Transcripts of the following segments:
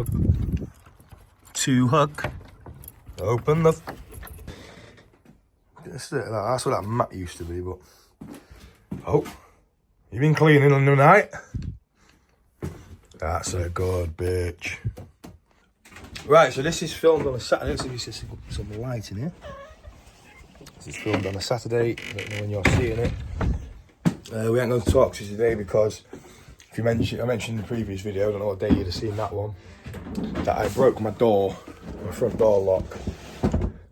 hook. Two hook. Open the... That's what that mat used to be, but... Oh, you been cleaning on the night? That's a good bitch. Right, so this is filmed on a Saturday. Let's see if you see some light in here. This is filmed on a Saturday. I don't know when you're seeing it. We ain't going to talk to you today because if you mentioned, I mentioned in the previous video, I don't know what day you'd have seen that one, that I broke my front door lock.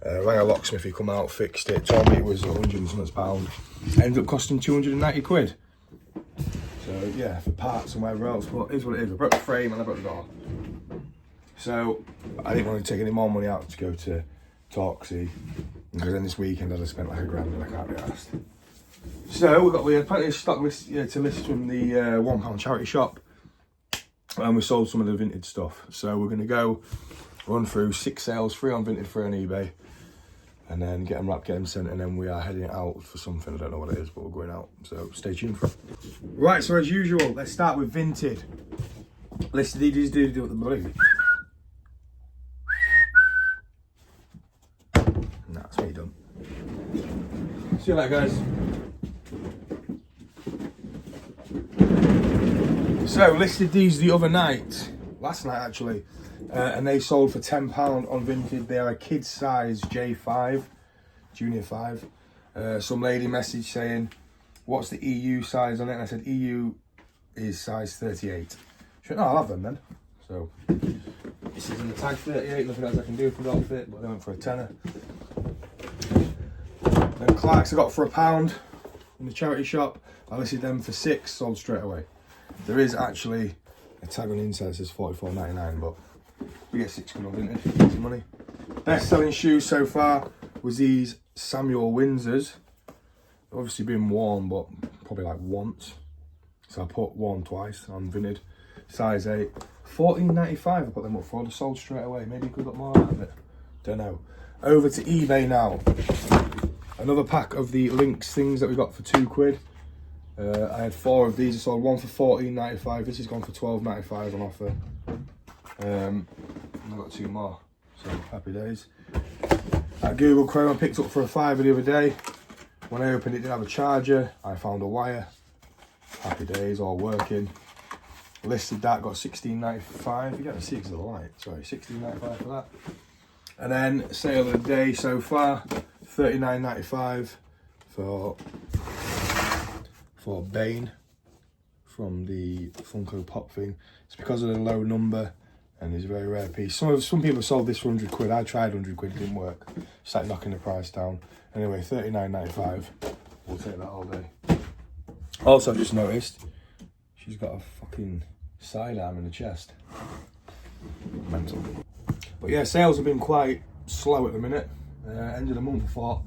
Rang a locksmith, he come out, fixed it, told me it was £100 and something. Ended up costing 290 quid. So yeah, for parts and whatever else, but it is what it is. I broke the frame and I broke the door. So I didn't want to take any more money out to go to Torksey, because then this weekend I'd have spent like £1 and I can't be asked. So we had plenty of stock to list from the £1 charity shop, and we sold some of the vintage stuff. So we're going to go run through 6 sales, 3 on vintage, 3 on eBay, and then get them wrapped, get them sent, and then we are heading out for something. I don't know what it is, but we're going out. So stay tuned for it. Right, so as usual, let's start with vintage. Listed these do what the believe. That's me done. See you later, guys. So listed these the other night, last night actually, and they sold for £10 on Vinted. They are a kid's size J5, Junior 5. Some lady messaged saying, what's the EU size on it? And I said, EU is size 38. She went, oh, I'll have them then. So, this is in the tag 38, nothing else I can do for the outfit, but they went for a tenner. Then Clarks I got for £1 in the charity shop. I listed them for 6, sold straight away. There is actually a tag on the inside that says $44.99, but we get 6 quid on vintage, easy money. Best selling shoes so far was these Samuel Windsors. Obviously been worn, but probably like once. So I put worn twice on vintage. Size 8. $14.95 I put them up for. They sold straight away. Maybe you could have got more out of it. Don't know. Over to eBay now. Another pack of the Lynx things that we got for 2 quid. I had 4 of these. I sold one for $14.95. This has gone for $12.95 on offer. I've got 2 more, so happy days. At Google Chrome, I picked up for £5 the other day. When I opened it, it didn't have a charger. I found a wire. Happy days, all working. Listed that, got $16.95. You can't see because of the light. Sorry, $16.95 for that. And then sale of the day so far, $39.95 for Bane from the Funko Pop thing. It's because of the low number and it's a very rare piece. Some people sold this for 100 quid. I tried 100 quid, it didn't work. Started knocking the price down. Anyway, $39.95. We'll take that all day. Also, I've just noticed she's got a fucking sidearm in the chest. Mental. But yeah, sales have been quite slow at the minute. End of the month, I thought,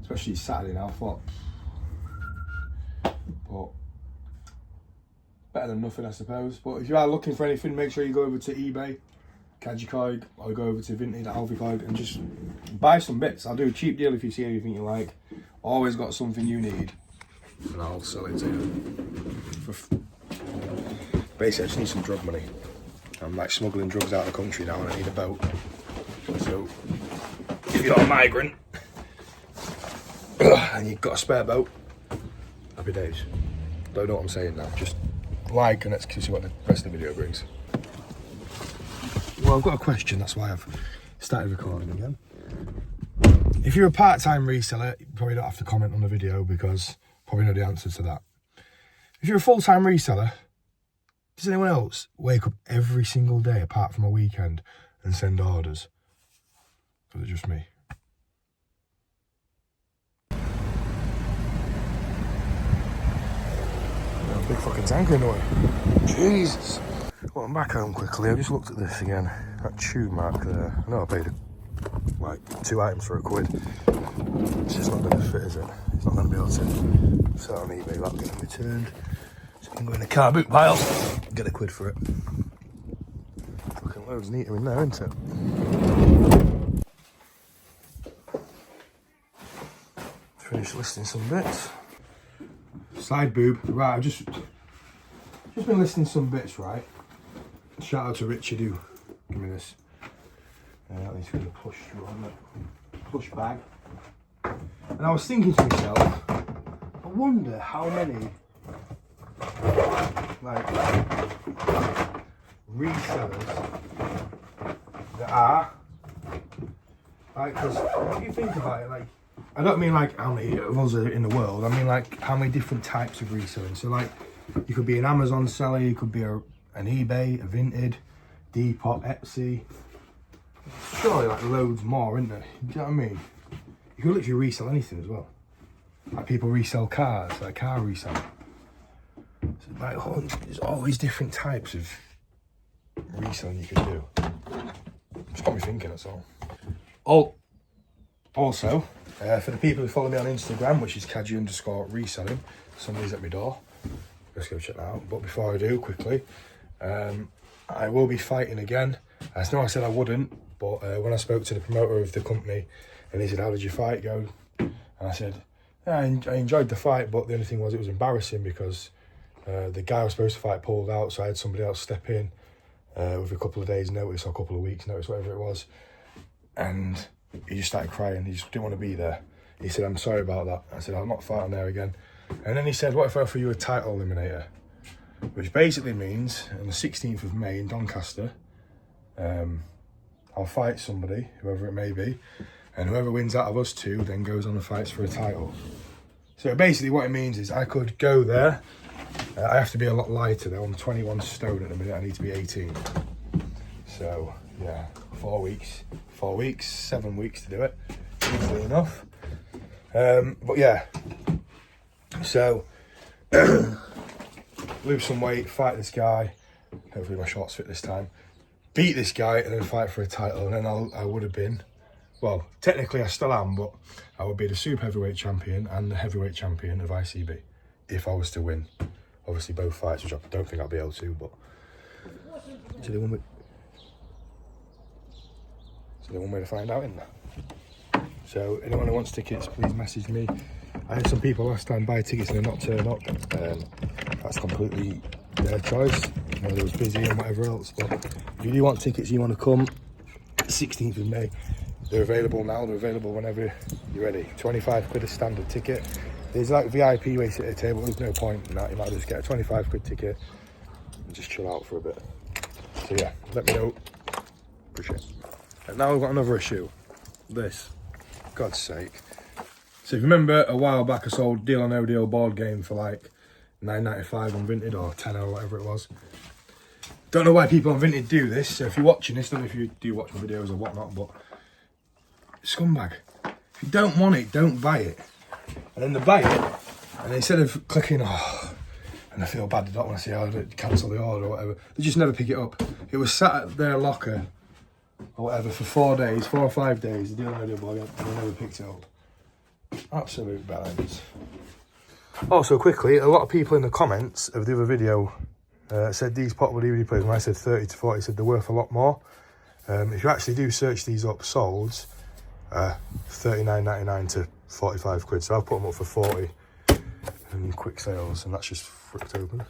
especially Saturday now, I thought, but better than nothing, I suppose. But if you are looking for anything, make sure you go over to eBay, Kajikoig, or go over to Vintage at Alvikoig and just buy some bits. I'll do a cheap deal if you see anything you like. Always got something you need, and I'll sell it to you. Basically, I just need some drug money. I'm like smuggling drugs out of the country now and I need a boat. So, if you're a migrant and you've got a spare boat, happy days. Don't know what I'm saying now, just like and let's see what the rest of the video brings. Well, I've got a question, that's why I've started recording again. If you're a part-time reseller, you probably don't have to comment on the video because you probably know the answer to that. If you're a full-time reseller, does anyone else wake up every single day apart from a weekend and send orders? Or is it just me? Big fucking tanker in the way. Jesus. Well, I'm back home quickly. I just looked at this again. That tube mark there. I know I paid like 2 items for £1. It's just not going to fit, is it? It's not going to be able to sell on eBay. That's getting returned. So I can go in the car boot pile. Get £1 for it. Fucking loads neater in there, isn't it? Finished listing some bits. Side boob, right, I've just been listing some bits, right? Shout out to Richard who Give me this. That needs to be push through on it. Push bag. And I was thinking to myself, I wonder how many like resellers there are. Like, because if you think about it, like, I don't mean like how many of us are in the world, I mean like how many different types of reselling. So like, you could be an Amazon seller, you could be an eBay, a Vinted, Depop, Etsy. Surely like loads more, isn't there? Do you know what I mean? You could literally resell anything as well. Like people resell cars, like car resell. So like, there's always different types of reselling you can do. It's got me thinking, that's all. Also, for the people who follow me on Instagram, which is Kaji_reselling, somebody's at my door. Let's go check that out. But before I do, quickly, I will be fighting again. I know I said I wouldn't, but when I spoke to the promoter of the company, and he said, "How did your fight go?" And I said, "Yeah, I enjoyed the fight, but the only thing was it was embarrassing because the guy I was supposed to fight pulled out, so I had somebody else step in with a couple of days' notice or a couple of weeks' notice, whatever it was." And he just started crying. He just didn't want to be there. He said, "I'm sorry about that." I said, "I'll not fight on there again." And then he said, "What if I offer you a title eliminator?" Which basically means on the 16th of May in Doncaster, I'll fight somebody, whoever it may be, and whoever wins out of us two then goes on and fights for a title. So basically what it means is I could go there. I have to be a lot lighter though. I'm 21 stone at the minute. I need to be 18. So yeah, 4 weeks, 7 weeks to do it. Easily enough. But yeah, so lose some weight, fight this guy. Hopefully my shorts fit this time. Beat this guy and then fight for a title, and then I would have been, well, technically I still am, but I would be the super heavyweight champion and the heavyweight champion of ICB if I was to win. Obviously both fights, which I don't think I'll be able to, but it's the one way to find out, isn't there? So anyone who wants tickets, please message me. I had some people last time buy tickets and they're not turn up. That's completely their choice. You know, they was busy and whatever else. But if you do want tickets, you want to come, 16th of May. They're available now. They're available whenever you're ready. 25 quid a standard ticket. There's like VIP way sit at a table. There's no point in that. You might just get a 25 quid ticket and just chill out for a bit. So yeah, let me know. Appreciate it. And now we've got another issue. This. God's sake. So if you remember a while back I sold Deal or No Deal board game for like $9.95 on Vinted or $10 or whatever it was. Don't know why people on Vinted do this, so if you're watching this, don't know if you do watch my videos or whatnot, but scumbag. If you don't want it, don't buy it. And then they buy it, and instead of clicking, oh, and I feel bad, I don't want to say, oh, cancel the order or whatever, they just never pick it up. It was sat at their locker or whatever for 4 or 5 days, the Deal or No Deal board game, and they never picked it up. Absolute balance. Also, quickly, a lot of people in the comments of the other video said these portable DVD players, when I said 30 to 40, said they're worth a lot more. If you actually do search these up, solds, $39.99 to 45 quid. So I've put them up for 40 and quick sales, and that's just flipped open.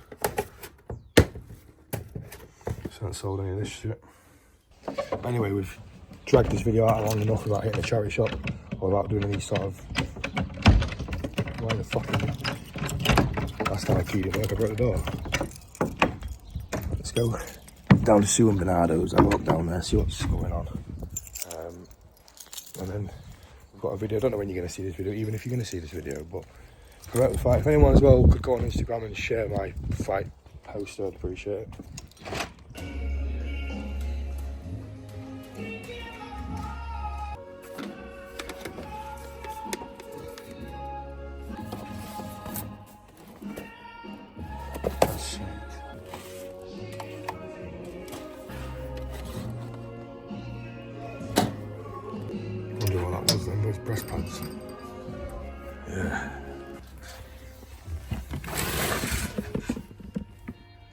So I haven't sold any of this shit. Anyway, we've dragged this video out long enough without hitting a charity shop or without doing any sort of... Why the fucking... Last time I keyed it work, I broke the door. Let's go down to Sue and Bernardo's. I'll walk down there, see what's going on. And then we've got a video. I don't know when you're going to see this video, even if you're going to see this video, but promote the fight. If anyone as well could go on Instagram and share my fight post, I'd appreciate it. Those breast pads. Yeah.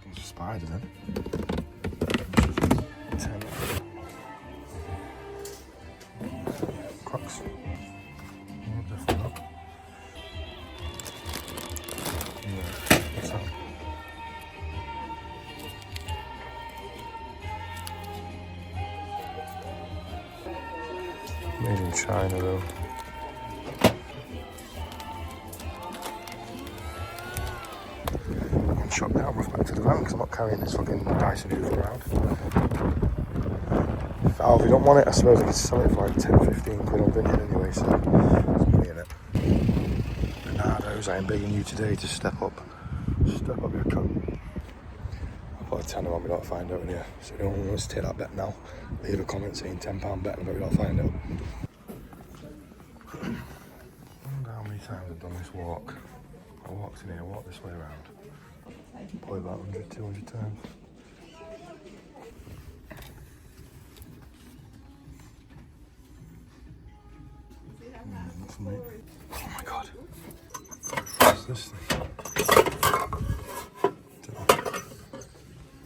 There's a spider then. 10. Crocs. Oh, definitely not. Yeah. What's that? Made in China though. I'm shocked now, I'm back to the van because I'm not carrying this fucking Dyson Hoover around. Oh, if you don't want it, I suppose I could sell it for like 10-15 quid on Vinted anyway, so there's money in it. Bernardo's, I am begging you today to step up your coat. I'll put a tenner on, we don't find out in here. So if anyone wants to take that bet now, leave a comment saying £10 bet, but we don't find out. I wonder how many times I've done this walk. I walked in here, walked this way around. Probably about 100, 200 times. Oh my god. What's this thing?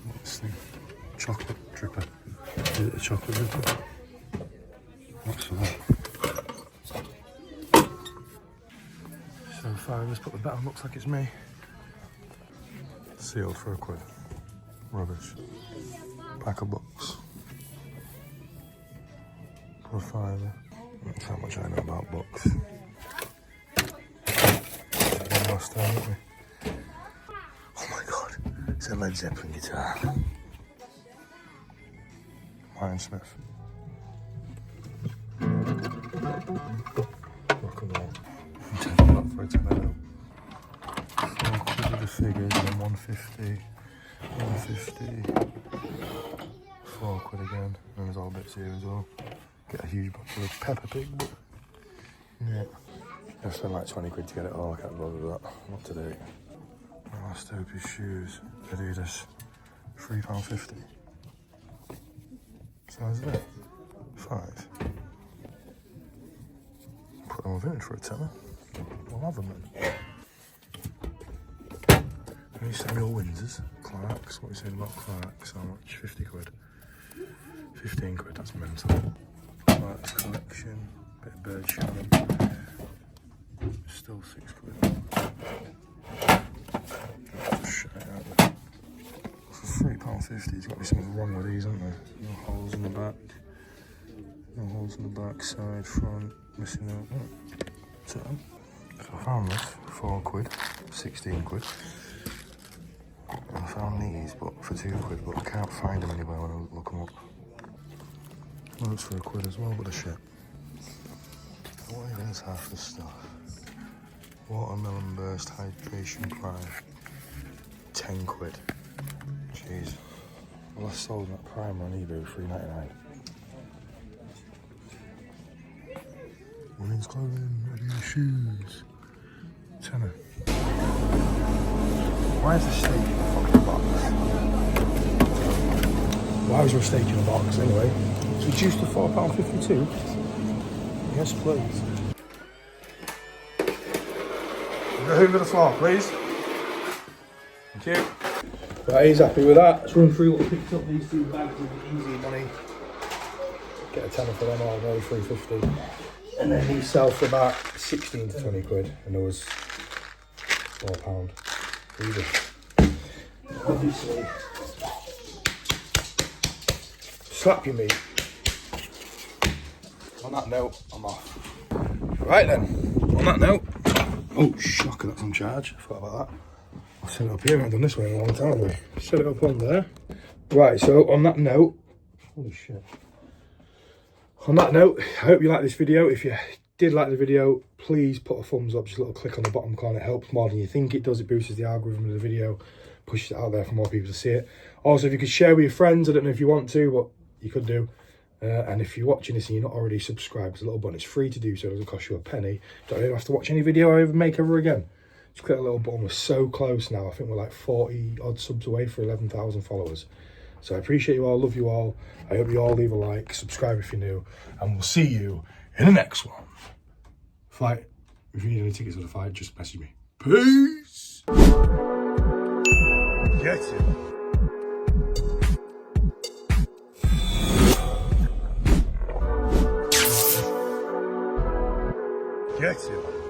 What's this thing? Chocolate dripper. Is it a chocolate dripper? What's for that? So far, I just put the bet on, looks like it's me. Sealed for £1. Rubbish. Pack of books. For £5. That's how much I know about books. Last time, didn't we? Oh my god, it's a Led Zeppelin guitar. Iron Smith. Rock and roll. £10 for a tenner. £4 of the figures and then 150. 150. £4 again. And there's all bits here as well. Get a huge box of Peppa Pig, but yeah. I spent like 20 quid to get it all, I can't bother with that. Not today. My last Opie's shoes, Adidas, £3.50. Size of it? 5. Put them on Vintage for a tenner. I'll have them then. These Samuel Windsors, Clarks, what are you saying about Clarks? How much? 50 quid. 15 quid, that's mental. Clarks collection, bit of bird Shannon. Still 6 quid. Shut it out there. For £3.50, there's got to be something wrong with these, isn't there? No holes in the back. No holes in the back, side, front, missing out. Oh. So I found this, £4, 16 quid. And I found these, but for £2, but I can't find them anywhere when I look them up. Well, it's for £1 as well, but the shit. What even is half this stuff? Watermelon Burst Hydration Prime. 10 quid. Jeez. Well, I sold that Prime on eBay for £3.99. Women's clothing, Adidas shoes. Tenner. Why is the steak in a fucking box? Why is there a steak in a box anyway? It's reduced to £4.52. Yes, please. Go over the floor, please. Thank you. Right, he's happy with that. Let's run through what we picked up. These 2 bags of easy money. Get a tenner for them all, maybe £3.50. And then these sell for about 16 to 20 quid. And there was £4. Easy. Obviously, slap your meat. On that note, I'm off. Right then, on that note, oh shocker, that's on charge, I forgot about that. I'll set it up here, I haven't done this way in a long time, have we? Set it up on there. Right, so on that note, holy shit. On that note, I hope you liked this video. If you did like the video, please put a thumbs up, just a little click on the bottom corner. It helps more than you think it does. It boosts the algorithm of the video, pushes it out there for more people to see it. Also, if you could share with your friends, I don't know if you want to, but you could do. And if you're watching this and you're not already subscribed, there's a little button. It's free to do so. It doesn't cost you a penny. Don't even have to watch any video I ever make ever again. Just click that little button. We're so close now. I think we're like 40 odd subs away for 11,000 followers. So I appreciate you all. Love you all. I hope you all leave a like. Subscribe if you're new. And we'll see you in the next one. Fight. If you need any tickets for the fight, just message me. Peace. Get it. Get it.